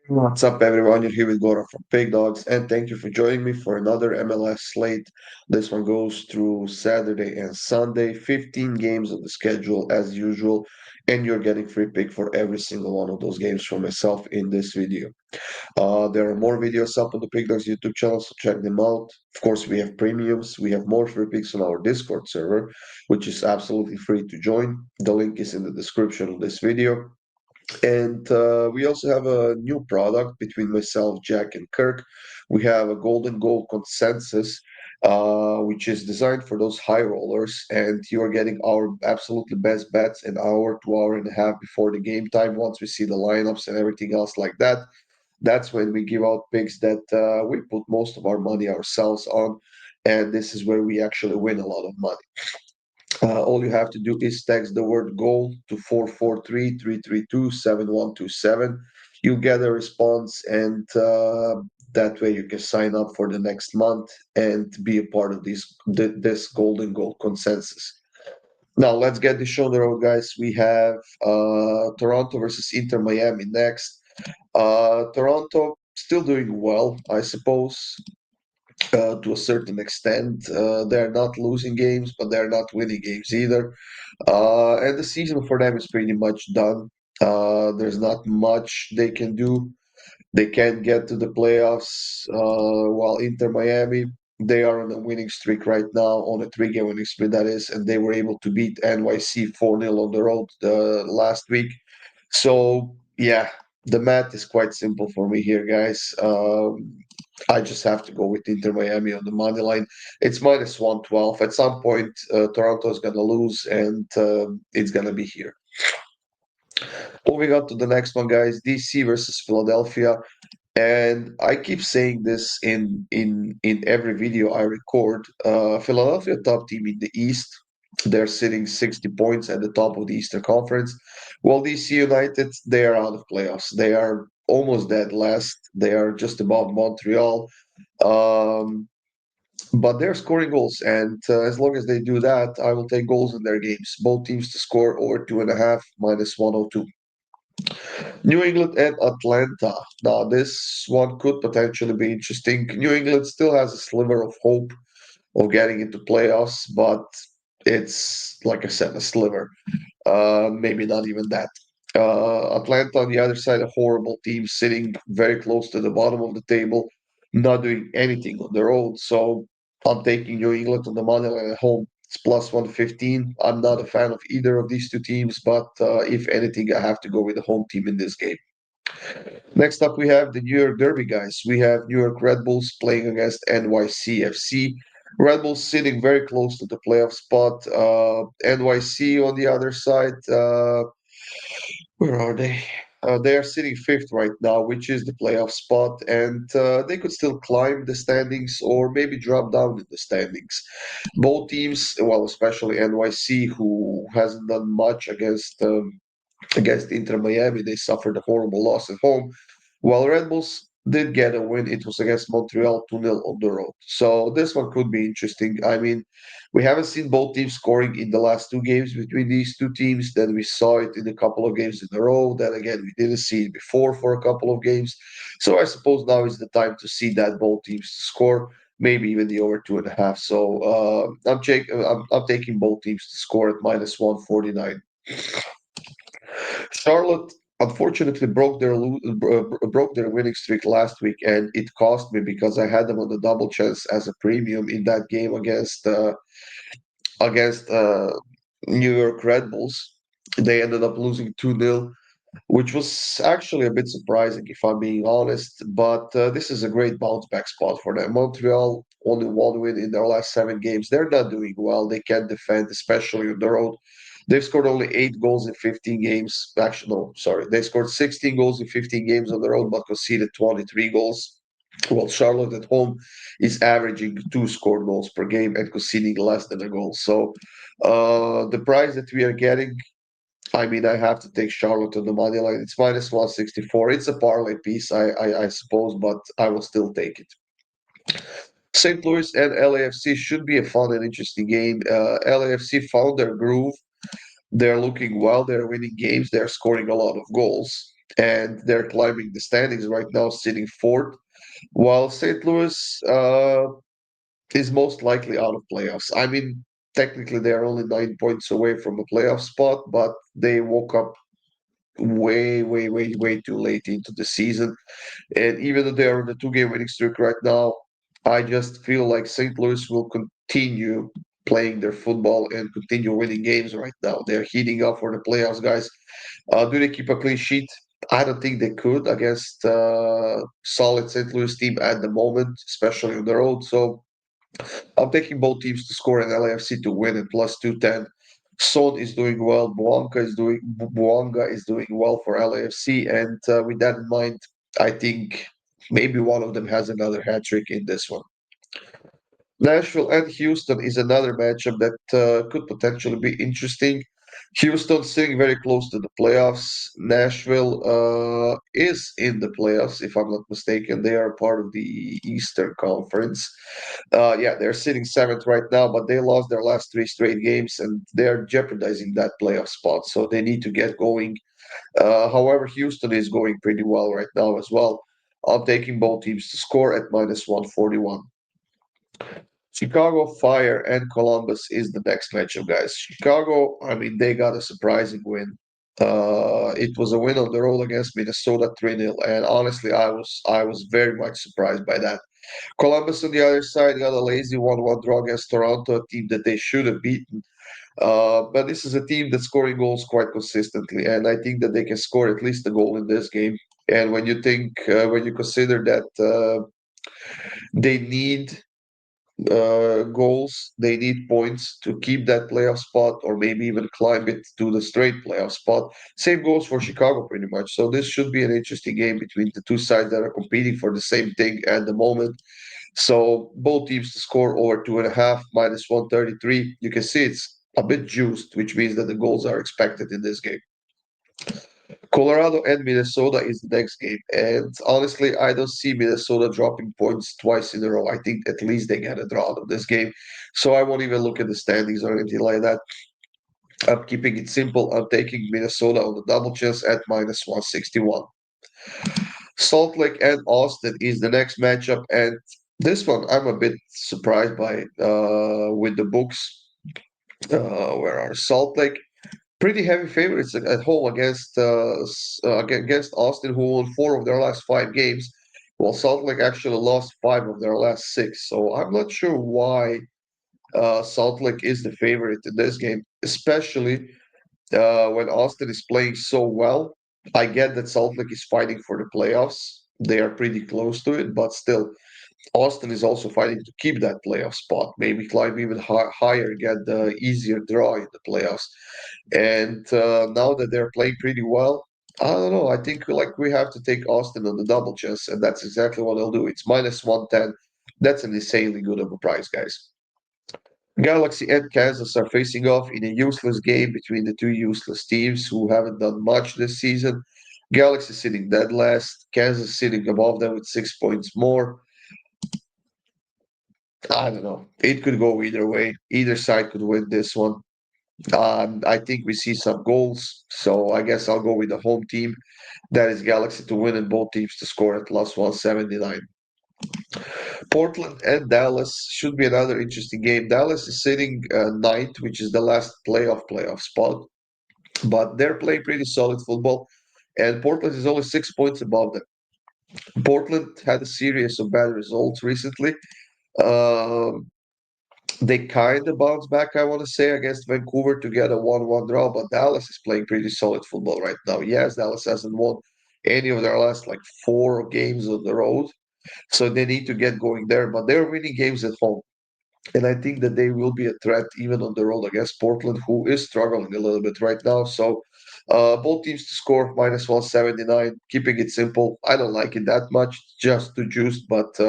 What's up, everyone? You're here with Gora from PickDawgz, and thank you for joining me for another MLS slate. This one goes through Saturday and Sunday, 15 games on the schedule as usual, and you're getting free pick for every single one of those games from myself in this video. There are more videos up on the PickDawgz YouTube channel, so check them out. Of course, we have premiums. We have more free picks on our Discord server, which is absolutely free to join. The link is in the description of this video. And we also have a new product between myself, Jack, and Kirk. We have a golden goal consensus, which is designed for those high rollers. And you are getting our absolutely best bets an hour to hour and a half before the game time. Once we see the lineups and everything else like that, that's when we give out picks that we put most of our money ourselves on. And this is where we actually win a lot of money. All you have to do is text the word goal to 443-332-7127. You get a response, and that way you can sign up for the next month and be a part of this golden goal consensus. Now, let's get this show on the road, guys. We have Toronto versus Inter Miami next. Toronto still doing well, I suppose, to a certain extent. They're not losing games, but they're not winning games either. And the season for them is pretty much done. There's not much they can do. They can't get to the playoffs. While Inter Miami, they are on a winning streak right now, on a three-game winning streak, that is, and they were able to beat NYC 4-0 on the road last week. So, yeah, the math is quite simple for me here, guys. I just have to go with Inter Miami on the money line. It's minus 112. At some point, Toronto is going to lose, and it's going to be here. Moving on to the next one, guys, DC versus Philadelphia. And I keep saying this in every video I record. Philadelphia, top team in the East. They're sitting 60 points at the top of the Eastern Conference. While DC United, they are out of playoffs. They are almost dead last. They are just above Montreal. Um, but they're scoring goals, and as long as they do that, I will take goals in their games. Both teams to score over 2.5 minus 102. New England and Atlanta. Now, this one could potentially be interesting. New England still has a sliver of hope of getting into playoffs, but it's, like I said, a sliver. Maybe not even that. Atlanta on the other side, a horrible team sitting very close to the bottom of the table, not doing anything on their own. So I'm taking New England on the money line at home. It's plus 115. I'm not a fan of either of these two teams, but if anything, I have to go with the home team in this game. Next up, we have the New York Derby, guys. We have New York Red Bulls playing against NYCFC. Red Bulls sitting very close to the playoff spot. NYC on the other side, where are they? They are sitting fifth right now, which is the playoff spot, and they could still climb the standings or maybe drop down in the standings. Both teams, well, especially NYC, who hasn't done much against Inter Miami. They suffered a horrible loss at home. While Red Bulls did get a win, it was against Montreal 2-0 on the road. So this one could be interesting. I mean, we haven't seen both teams scoring in the last two games between these two teams. Then we saw it in a couple of games in a row. Then again, we didn't see it before for a couple of games. So I suppose now is the time to see that both teams score, maybe even the over 2.5. So I'm taking both teams to score at minus 149. Charlotte unfortunately broke their winning streak last week, and it cost me because I had them on the double chance as a premium in that game against New York Red Bulls. They ended up losing 2-0, which was actually a bit surprising if I'm being honest. But this is a great bounce back spot for them. Montreal only one win in their last 7 games. They're not doing well. They can't defend, especially on the road. They've scored only 8 goals in 15 games. Actually, no, sorry. They scored 16 goals in 15 games on the road, but conceded 23 goals. Well, Charlotte at home is averaging 2 scored goals per game and conceding less than a goal. So the price that we are getting, I mean, I have to take Charlotte on the money line. It's minus 164. It's a parlay piece, I suppose, but I will still take it. St. Louis and LAFC should be a fun and interesting game. LAFC found their groove. They're looking well. They're winning games. They're scoring a lot of goals. and they're climbing the standings right now, sitting fourth, while St. Louis is most likely out of playoffs. I mean, technically they are only 9 points away from a playoff spot, but they woke up way, way, way, way too late into the season. And even though they are on a two-game winning streak right now, I just feel like St. Louis will continue playing their football and continue winning games right now. They're heating up for the playoffs, guys. Do they keep a clean sheet? I don't think they could against solid St. Louis team at the moment, especially on the road. So I'm taking both teams to score and LAFC to win at plus 210. Son is doing well. Buanga is doing well for LAFC, and with that in mind, I think maybe one of them has another hat trick in this one. Nashville and Houston is another matchup that could potentially be interesting. Houston sitting very close to the playoffs. Nashville is in the playoffs, if I'm not mistaken. They are part of the Eastern Conference. Yeah, they're sitting seventh right now, but they lost their last three straight games and they're jeopardizing that playoff spot. So they need to get going. However, Houston is going pretty well right now as well. I'm taking both teams to score at minus 141. Chicago Fire and Columbus is the next matchup, guys. Chicago, I mean, they got a surprising win. It was a win on the road against Minnesota 3-0, and honestly, I was very much surprised by that. Columbus on the other side got a lazy 1-1 draw against Toronto, a team that they should have beaten. But this is a team that's scoring goals quite consistently, and I think that they can score at least a goal in this game. And when you consider that they need goals. They need points to keep that playoff spot or maybe even climb it to the straight playoff spot. Same goes for Chicago pretty much. So this should be an interesting game between the two sides that are competing for the same thing at the moment. So both teams to score over 2.5 minus 133. You can see it's a bit juiced, which means that the goals are expected in this game. Colorado and Minnesota is the next game. And honestly, I don't see Minnesota dropping points twice in a row. I think at least they get a draw out of this game. So I won't even look at the standings or anything like that. I'm keeping it simple. I'm taking Minnesota on the double chance at minus 161. Salt Lake and Austin is the next matchup. And this one I'm a bit surprised by with the books. Where are Salt Lake? Pretty heavy favorites at home against Austin, who won four of their last five games, while Salt Lake actually lost five of their last six. So I'm not sure why Salt Lake is the favorite in this game, especially when Austin is playing so well. I get that Salt Lake is fighting for the playoffs. They are pretty close to it, but still, Austin is also fighting to keep that playoff spot, maybe climb even higher, get the easier draw in the playoffs. And now that they're playing pretty well, I don't know. I think like we have to take Austin on the double chance, and that's exactly what I'll do. It's minus 110. That's an insanely good of a price, guys. Galaxy and Kansas are facing off in a useless game between the two useless teams who haven't done much this season. Galaxy sitting dead last, Kansas sitting above them with 6 points more. I don't know. It could go either way. Either side could win this one. I think we see some goals, so I guess I'll go with the home team. That is Galaxy to win and both teams to score at plus 179. Portland and Dallas should be another interesting game. Dallas is sitting ninth, which is the last playoff spot, but they're playing pretty solid football, and Portland is only 6 points above them. Portland had a series of bad results recently. Um, They kind of bounced back, I want to say, against Vancouver to get a 1-1 draw, but Dallas is playing pretty solid football right now. Yes, Dallas hasn't won any of their last like four games on the road, so they need to get going there, but they're winning games at home. And I think that they will be a threat even on the road against Portland, who is struggling a little bit right now. So both teams to score minus 179, keeping it simple. I don't like it that much, just to juice, but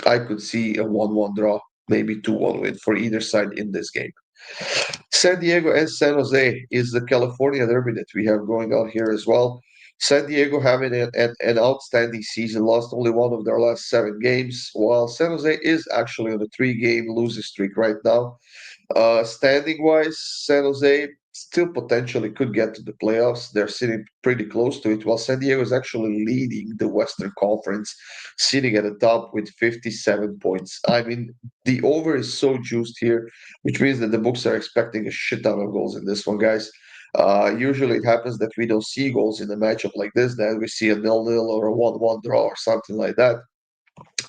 I could see a 1-1 draw, maybe 2-1 win for either side in this game. San Diego and San Jose is the California derby that we have going on here as well. San Diego having an outstanding season, lost only one of their last seven games, while San Jose is actually on a three-game losing streak right now. Standing wise, San Jose still potentially could get to the playoffs. They're sitting pretty close to it, while San Diego is actually leading the Western Conference, sitting at the top with 57 points. I mean, the over is so juiced here, which means that the books are expecting a shit ton of goals in this one, guys. Usually it happens that we don't see goals in a matchup like this, that we see a nil-nil or a 1-1 draw or something like that.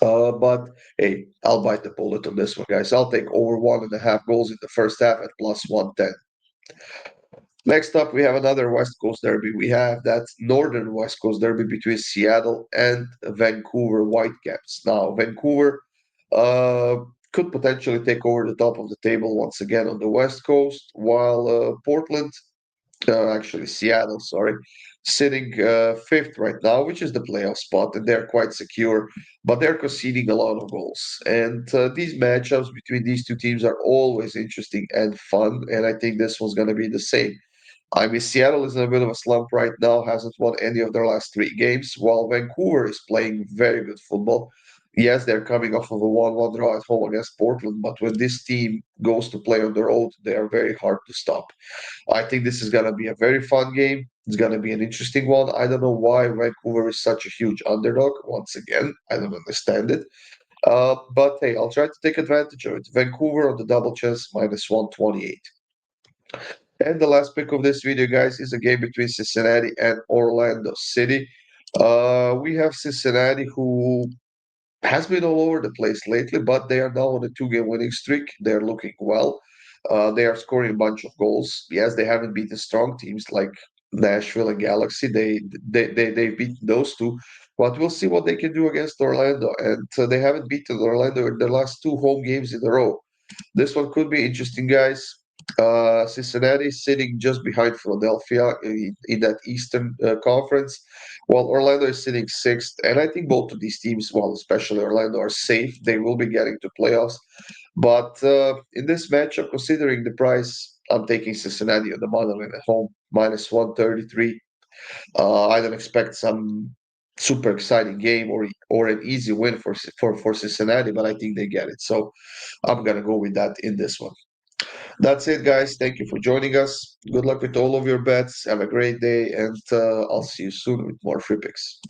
But hey, I'll bite the bullet on this one, guys. I'll take over 1.5 goals in the first half at plus 110. Next up, we have another West Coast derby. We have that Northern West Coast derby between Seattle and Vancouver Whitecaps. Now, Vancouver uh, could potentially take over the top of the table once again on the West Coast, while Portland, actually Seattle, sorry, sitting fifth right now, which is the playoff spot, and they're quite secure, but they're conceding a lot of goals. And these matchups between these two teams are always interesting and fun, and I think this one's going to be the same. I mean, Seattle is in a bit of a slump right now, hasn't won any of their last 3 games, while Vancouver is playing very good football. Yes, they're coming off of a 1-1 draw at home against Portland, but when this team goes to play on the road, they are very hard to stop. I think this is going to be a very fun game. It's going to be an interesting one. I don't know why Vancouver is such a huge underdog. Once again, I don't understand it. But hey, I'll try to take advantage of it. Vancouver on the double chance minus 128. And the last pick of this video, guys, is a game between Cincinnati and Orlando City. We have Cincinnati, who has been all over the place lately, but they are now on a 2-game winning streak. They're looking well. They are scoring a bunch of goals. Yes, they haven't beaten strong teams like Nashville and Galaxy. They've beaten those two, but we'll see what they can do against Orlando. And they haven't beaten Orlando in their last 2 home games in a row. This one could be interesting, guys. Cincinnati sitting just behind Philadelphia in that Eastern Conference, while Orlando is sitting sixth. And I think both of these teams, well, especially Orlando, are safe. They will be getting to playoffs. But in this matchup, considering the price, I'm taking Cincinnati on the money line at home, minus 133. I don't expect some super exciting game or an easy win for Cincinnati, but I think they get it. So I'm gonna go with that in this one. That's it, guys. Thank you for joining us. Good luck with all of your bets. Have a great day, and I'll see you soon with more free picks.